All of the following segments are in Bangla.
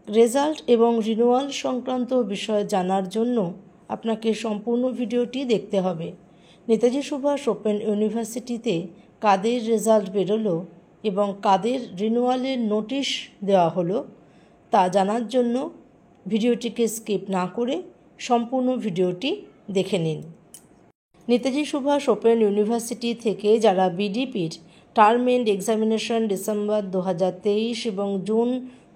রেজাল্ট এবং রিনিউয়াল সংক্রান্ত বিষয় জানার জন্য আপনাকে সম্পূর্ণ ভিডিওটি দেখতে হবে। নেতাজি সুভাষ ওপেন ইউনিভার্সিটিতে কাদের রেজাল্ট বেরোলো এবং কাদের রিনিউয়ালের নোটিশ দেওয়া হলো তা জানার জন্য ভিডিওটিকে স্কিপ না করে সম্পূর্ণ ভিডিওটি দেখে নিন। নেতাজি সুভাষ ওপেন ইউনিভার্সিটি থেকে যারা বিডিপির টার্ম এন্ড এক্সামিনেশন ডিসেম্বর 2023 এবং জুন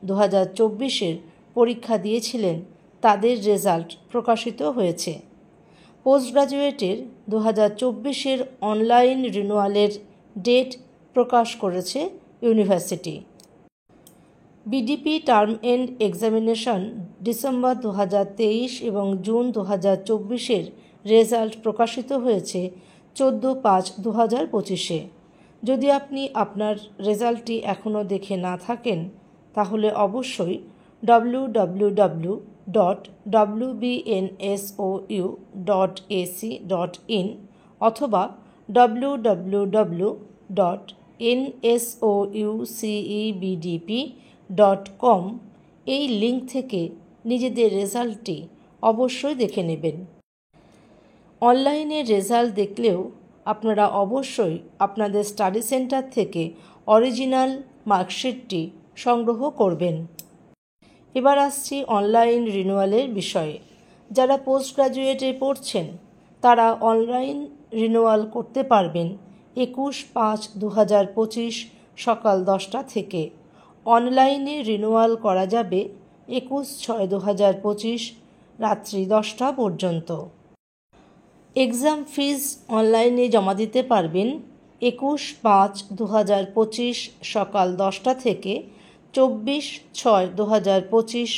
2024 পরীক্ষা দিয়েছিলেন তাদের রেজাল্ট প্রকাশিত হয়েছে। পোস্ট গ্রাজুয়েটের 2024 অনলাইন রিনিউয়ালের ডেট প্রকাশ করেছে university. BDP term and examination December 2023 এবং জুন 2024 রেজাল্ট প্রকাশিত হয়েছে 14/5/2025। যদি আপনি আপনার রেজাল্টটি এখনও দেখে না থাকেন তাহলে অবশ্যই www.wbnsou.ac.in অথবা www.nsoucebdp.com এই লিঙ্ক থেকে নিজেদের রেজাল্টটি অবশ্যই দেখে নেবেন। অনলাইনে রেজাল্ট দেখলেও আপনারা অবশ্যই আপনাদের স্টাডি সেন্টার থেকে অরিজিনাল মার্কশিটটি সংগ্রহ করবেন। এবার আসছি অনলাইন রিনিউয়ালের বিষয়ে। যারা পোস্ট গ্রাজুয়েটে পড়ছেন তারা অনলাইন রিনিউয়াল করতে পারবেন 21/5/2025 সকাল 10টা থেকে। অনলাইনে রিনিউয়াল করা যাবে 21/6/2025 রাত্রি 10টা পর্যন্ত। এক্সাম ফিজ অনলাইনে জমা দিতে পারবেন 21/5/2025 সকাল 10টা থেকে 24/6/2025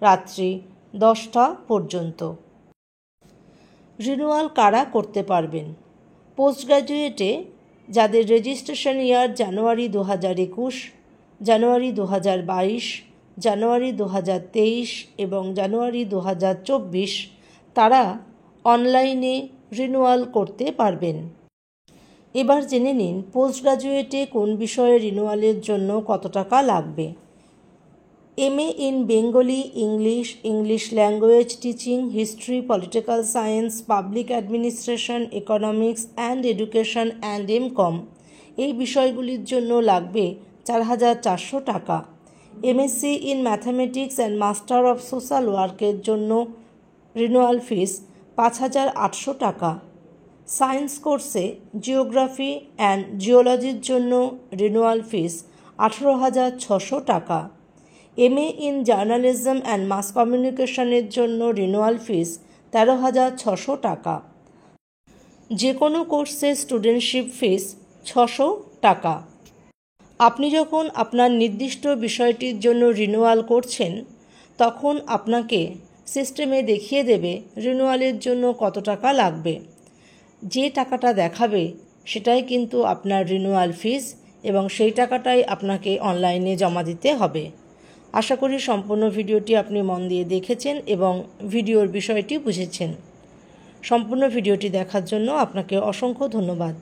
রাত্রি 10টা পর্যন্ত। রিনিউয়াল কারা করতে পারবেন? পোস্ট গ্র্যাজুয়েটে যাদের রেজিস্ট্রেশন ইয়ার জানুয়ারি 2021, জানুয়ারি 2022, জানুয়ারি 2023 এবং জানুয়ারি 2024 তারা অনলাইনে রিনিউয়াল করতে পারবেন। এবার জেনে নিন পোস্ট গ্র্যাজুয়েটে কোন বিষয়ে রিনিউয়ালের জন্য কত টাকা লাগবে। MA in Bengali, English language teaching, history, political science, public administration, economics and education and MCOM এই বিষয়গুলির জন্য লাগবে 4,400 টাকা। MSc in mathematics and master of social work এর জন্য রিনিউয়াল ফিস 5,800 টাকা। সায়েন্স কোর্সে জিওগ্রাফি অ্যান্ড জিওলজির জন্য রিনিউয়াল ফিস 18,600 টাকা। MA in journalism and mass কমিউনিকেশনের জন্য রিনিউয়াল ফিস 13,600 টাকা। যে কোনো কোর্সে স্টুডেন্টশিপ ফিস 600 টাকা। আপনি যখন আপনার নির্দিষ্ট বিষয়টির জন্য রিনিউয়াল করছেন তখন আপনাকে সিস্টেমে দেখিয়ে দেবে রিনিউয়ালের জন্য কত টাকা লাগবে। যে টাকাটা দেখাবে সেটাই কিন্তু আপনার রিনিউয়াল ফিস এবং সেই টাকাটাই আপনাকে অনলাইনে জমা দিতে হবে। আশা করি সম্পূর্ণ ভিডিওটি আপনি মন দিয়ে দেখেছেন এবং ভিডিওর বিষয়টি বুঝেছেন। সম্পূর্ণ ভিডিওটি দেখার জন্য আপনাকে অসংখ্য ধন্যবাদ।